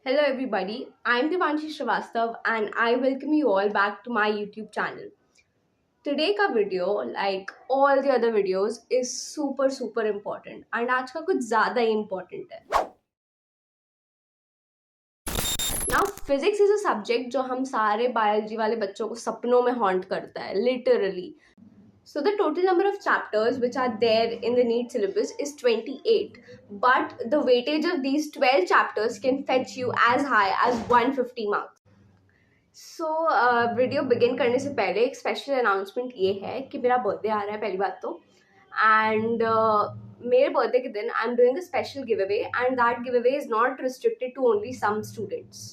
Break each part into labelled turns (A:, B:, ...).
A: Hello everybody, I'm Devanshi Srivastav and I welcome you all back to my YouTube channel. Today का video, like all the other videos, is super important and आज का कुछ ज़्यादा ही important है. Now physics is a subject जो हम सारे biology वाले बच्चों को सपनों में haunt करता है, literally. So the total number of chapters which are there in the NEET syllabus is 28, but the weightage of these 12 chapters can fetch you as high as 150 marks. So video begin करने से पहले एक special announcement ये है कि मेरा birthday आ रहा है पहली बात तो. एंड मेरे बर्थडे के दिन I am doing a special give away and that give away is not restricted to only some students,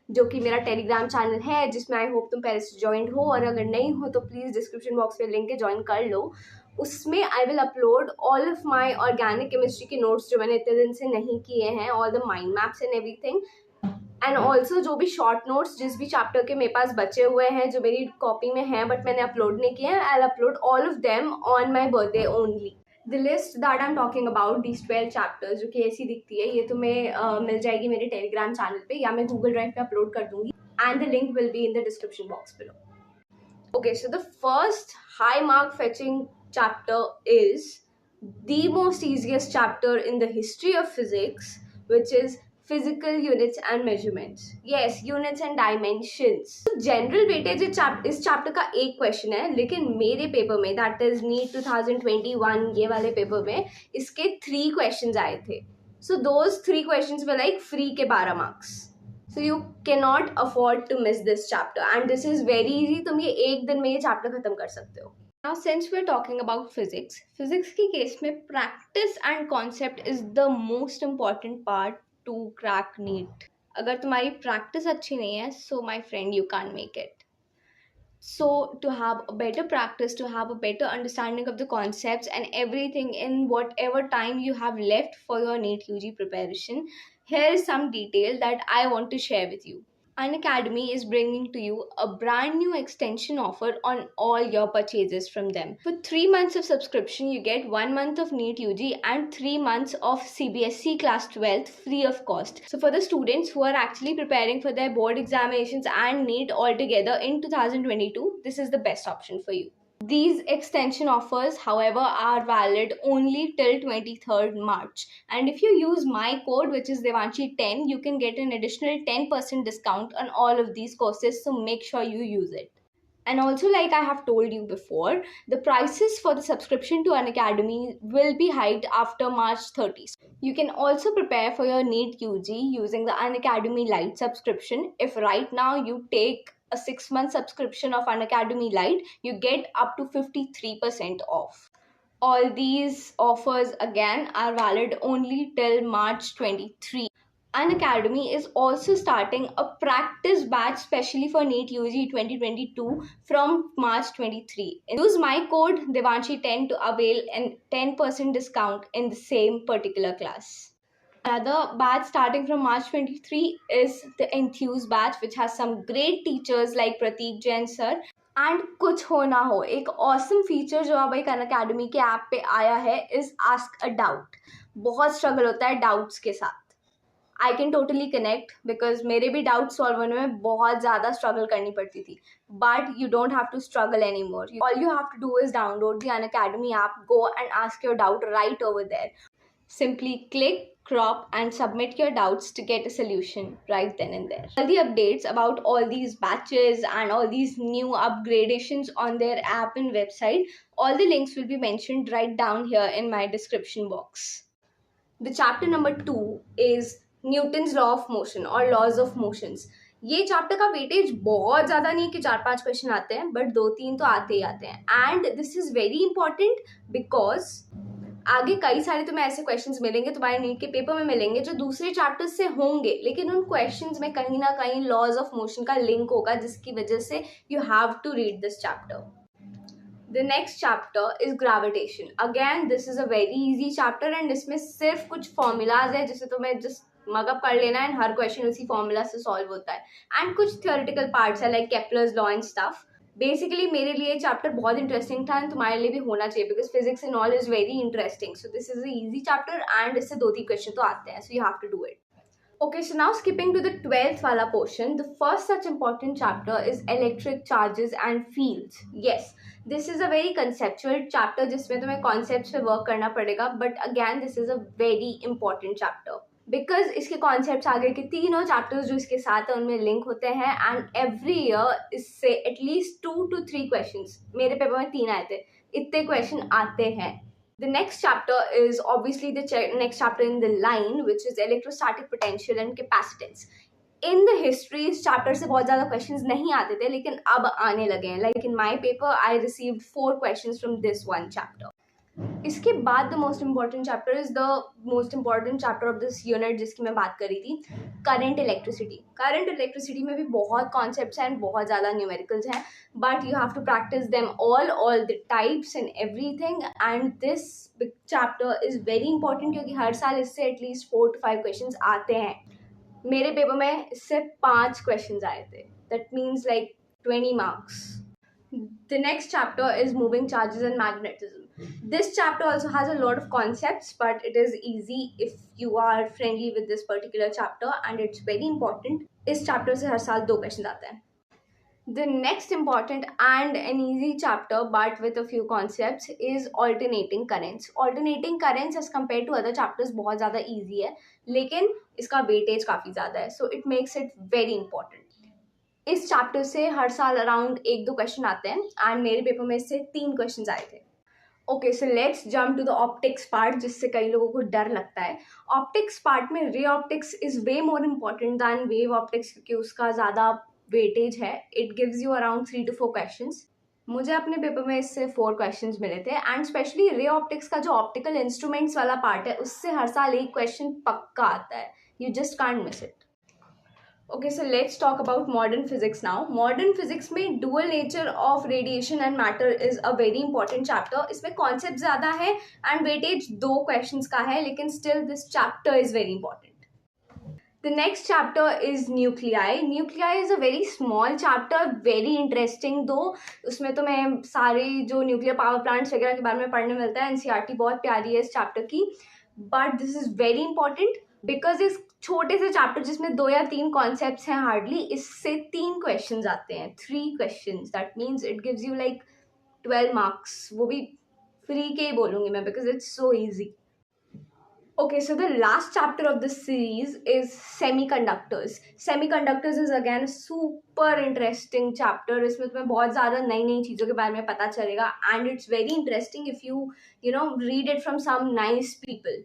A: जो कि मेरा टेलीग्राम चैनल है जिसमें आई होप तुम पहले से ज्वाइन हो, और अगर नहीं हो तो प्लीज़ डिस्क्रिप्शन बॉक्स में लिंक है, ज्वाइन कर लो. उसमें I will upload all of my organic chemistry के नोट्स जो मैंने इतने दिन से नहीं किए हैं, all the mind maps and everything, and also जो भी शॉर्ट नोट्स जिस भी चैप्टर के मेरे पास बचे हुए हैं जो मेरी कॉपी में हैं बट मैंने अपलोड नहीं किए हैं, I will upload all of them on my birthday only. The list that I am talking about these 12 chapters जो कि ऐसी दिखती है, ये तुम्हें मिल जाएगी मेरे टेलीग्राम चैनल पे या मैं गूगल ड्राइव पे अपलोड कर दूंगी and the link will be in the description box below. Okay, so the first high mark fetching chapter is the most easiest chapter in the history of physics, which is physical units and measurements. Yes, units and dimensions. So general weightage इस chapter का एक question है, लेकिन मेरे paper में that is NEET 2021 ये वाले paper में इसके 3 questions आए थे. So those 3 questions were like free के 12 marks. So you cannot afford to miss this chapter and this is very easy. तुम ये एक दिन में ये chapter खत्म कर सकते हो. Now since we're talking about physics, physics की case में practice and concept is the most important part to crack NEET. अगर तुम्हारी practice अच्छी नहीं है, so my friend you can't make it. So to have a better practice, to have a better understanding of the concepts and everything in whatever time you have left for your NEET UG preparation, here is some detail that I want to share with you. Unacademy is bringing to you a brand new extension offer on all your purchases from them. For 3 months of subscription, you get 1 month of NEET UG and 3 months of CBSE class 12th free of cost. So for the students who are actually preparing for their board examinations and NEET altogether in 2022, this is the best option for you. These extension offers, however, are valid only till 23rd March. And if you use my code, which is Devanshi10, you can get an additional 10% discount on all of these courses. So make sure you use it. And also, like I have told you before, the prices for the subscription to Unacademy will be hiked after March 30th. You can also prepare for your NEET UG using the Unacademy Lite subscription. If right now you take a 6-month subscription of Unacademy Lite, you get up to 53% off. All these offers again are valid only till March 23. Unacademy is also starting a practice batch specially for NEET UG 2022 from March 23. Use my code Devanshi10 to avail a 10% discount in the same particular class. Another batch starting from March 23 is the Enthuse batch, which has some great teachers like Prateek Jain sir. And कुछ हो ना हो, एक awesome feature जो अब एक Unacademy के app पे आया है इज आस्क अ डाउट. बहुत स्ट्रगल होता है डाउट्स के साथ. I can totally connect because मेरे भी डाउट सॉल्व होने में बहुत ज़्यादा स्ट्रगल करनी पड़ती थी. But you don't have to struggle any more. All you have to do is download the Unacademy app, go and ask your doubt right over there. Simply click, crop and submit your doubts to get a solution right then and there. All the updates about all these batches and all these new upgradations on their app and website, all the links will be mentioned right down here in my description box. The chapter number 2 is Newton's law of motion or laws of motions. ये chapter का weightage बहुत ज़्यादा नहीं कि 4-5 question आते हैं, but 2-3 तो आते ही आते हैं. And this is very important because आगे कई सारे तुम्हें ऐसे क्वेश्चंस मिलेंगे, तुम्हारे नीट के पेपर में मिलेंगे जो दूसरे चैप्टर्स से होंगे, लेकिन उन क्वेश्चंस में कहीं ना कहीं लॉज ऑफ मोशन का लिंक होगा, जिसकी वजह से you have to read this chapter. The next chapter is gravitation. Again this is a very easy chapter and इसमें सिर्फ कुछ फॉर्मूलाज है जिसे तुम्हें जस्ट मगअप कर लेना है, हर क्वेश्चन उसी फॉर्मूला से सॉल्व होता है. एंड कुछ थियोरेटिकल पार्ट्स है like Kepler's law and stuff. Basically मेरे लिए चैप्टर बहुत इंटरेस्टिंग था एंड तुम्हारे लिए भी होना चाहिए because physics and all is very interesting. So this is a easy chapter and इससे 2-3 क्वेश्चन तो आते हैं, so you have to do it. Okay, so now skipping to the 12th wala portion, the first such important chapter is electric charges and fields. Yes, this is a very conceptual chapter जिसमें तुम्हें concepts पे work करना पड़ेगा, but again this is a very important chapter because इसके concepts आगे के तीनों chapters जो इसके साथ हैं उनमें link होते हैं and every year इससे at least 2 to 3 questions, मेरे पेपर में 3 आए थे, इतने question आते हैं. The next chapter is obviously the next chapter in the line, which is electrostatic potential and capacitance. In the history इस chapter से बहुत ज़्यादा questions नहीं आते थे, लेकिन अब आने लगे हैं. Like in my paper, I received 4 questions from this one chapter. इसके बाद the most important chapter is the most important chapter of this unit जिसकी मैं बात कर रही थी, current electricity. Current electricity में भी बहुत concepts हैं, बहुत ज़्यादा numericals हैं, but you have to practice them all the types and everything. And this chapter is very important क्योंकि हर साल इससे at least 4 to 5 questions आते हैं. मेरे पेपर में इससे 5 questions आए थे. That means like 20 marks. The next chapter is moving charges and magnetism. This chapter also has a lot of concepts, but it is easy if you are friendly with this particular chapter, and it's very important. इस chapter से हर साल 2 questions आते हैं. The next important and an easy chapter, but with a few concepts, is alternating currents. Alternating currents as compared to other chapters बहुत ज़्यादा easy है, लेकिन इसका weightage काफ़ी ज़्यादा है, so it makes it very important. इस चैप्टर से हर साल अराउंड 1-2 क्वेश्चन आते हैं एंड मेरे पेपर में इससे 3 क्वेश्चन आए थे. Okay, so let's jump to the optics part, जिससे कई लोगों को डर लगता है. ऑप्टिक्स पार्ट में ray optics is way more important than wave optics क्योंकि उसका ज़्यादा वेटेज है. It gives you around 3 to 4 questions. मुझे अपने पेपर में इससे 4 क्वेश्चंस मिले थे एंड स्पेशली रे ऑप्टिक्स का जो ऑप्टिकल इंस्ट्रूमेंट्स वाला पार्ट है उससे हर साल 1 क्वेश्चन पक्का आता है. You just can't miss it. Okay, so let's talk about modern physics now. Modern physics में dual nature of radiation and matter is a very important chapter. इसमें concept ज़्यादा है and weightage 2 questions का है, लेकिन still this chapter is very important. The next chapter is nuclei. Nuclei is a very small chapter, very interesting though. उसमें तुम्हें सारे जो nuclear power plants वगैरह के बारे में पढ़ने मिलता है. NCERT बहुत प्यारी है इस chapter की, but this is very important because इस छोटे से चैप्टर जिसमें 2 या 3 कॉन्सेप्ट्स हैं हार्डली, इससे 3 क्वेश्चंस आते हैं. 3 questions, that means it gives you like 12 marks. वो भी फ्री के ही बोलूँगी मैं because it's so easy. Okay, so the last chapter of this series is semiconductors. Semiconductors is again a super interesting chapter. इसमें तुम्हें बहुत ज़्यादा नई नई चीज़ों के बारे में पता चलेगा and it's very interesting if you know read it from some nice people.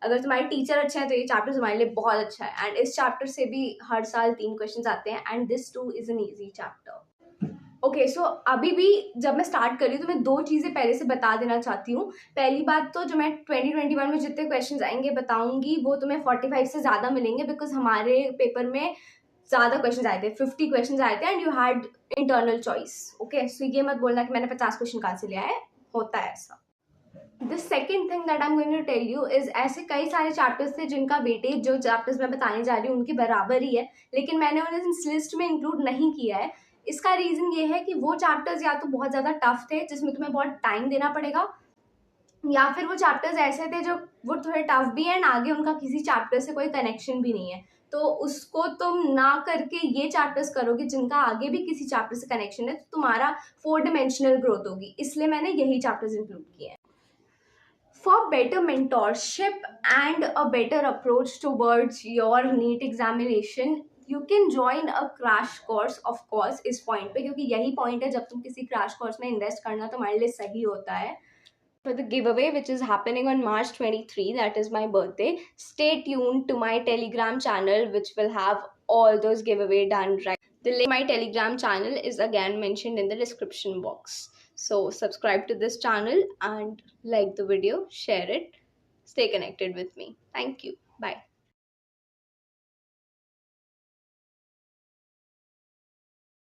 A: अगर तुम्हारे टीचर अच्छे हैं तो ये चैप्टर तुम्हारे लिए बहुत अच्छा है. एंड इस चैप्टर से भी हर साल 3 क्वेश्चंस आते हैं and this too is an easy chapter. Okay, so अभी भी जब मैं स्टार्ट कर रही हूँ तो मैं 2 चीज़ें पहले से बता देना चाहती हूँ. पहली बात तो जो मैं 2021 में जितने क्वेश्चंस आएंगे बताऊंगी वो तुम्हें 45 से ज़्यादा मिलेंगे बिकॉज हमारे पेपर में ज़्यादा क्वेश्चंस आए थे. 50 क्वेश्चंस आए थे and you had internal choice. Okay, so ये मत बोलना कि मैंने 50 क्वेश्चन कहाँ से लिया है, होता है ऐसा. The second thing that I'm going to tell you is ऐसे कई सारे चैप्टर्स थे जिनका वेटेज जो चैप्टर्स मैं बताने जा रही हूँ उनके बराबर ही है, लेकिन मैंने उन्हें इस लिस्ट में इंक्लूड नहीं किया है. इसका रीज़न ये है कि वो चैप्टर्स या तो बहुत ज़्यादा टफ थे जिसमें तुम्हें बहुत टाइम देना पड़ेगा, या फिर वो चैप्टर्स ऐसे थे जो वो थोड़े टफ भी हैं एंड आगे उनका किसी चैप्टर से कोई कनेक्शन भी नहीं है. तो उसको तुम ना करके ये चैप्टर्स करोगे जिनका आगे भी किसी चैप्टर से कनेक्शन है, तो तुम्हारा 4 dimensional ग्रोथ होगी. इसलिए मैंने यही चैप्टर्स इंक्लूड किए हैं. For better mentorship and a better approach towards your NEET examination, you can join a crash course, of course, इस point पे, क्योंकि यही point है जब तुम किसी crash course में invest करना तुम्हारे लिए सही होता है. For the giveaway which is happening on March 23, that is my birthday, stay tuned to my Telegram channel which will have all those giveaway done right. The link to my Telegram channel is again mentioned in the description box. So subscribe to this channel and like the video, share it, stay connected with me. Thank you. Bye.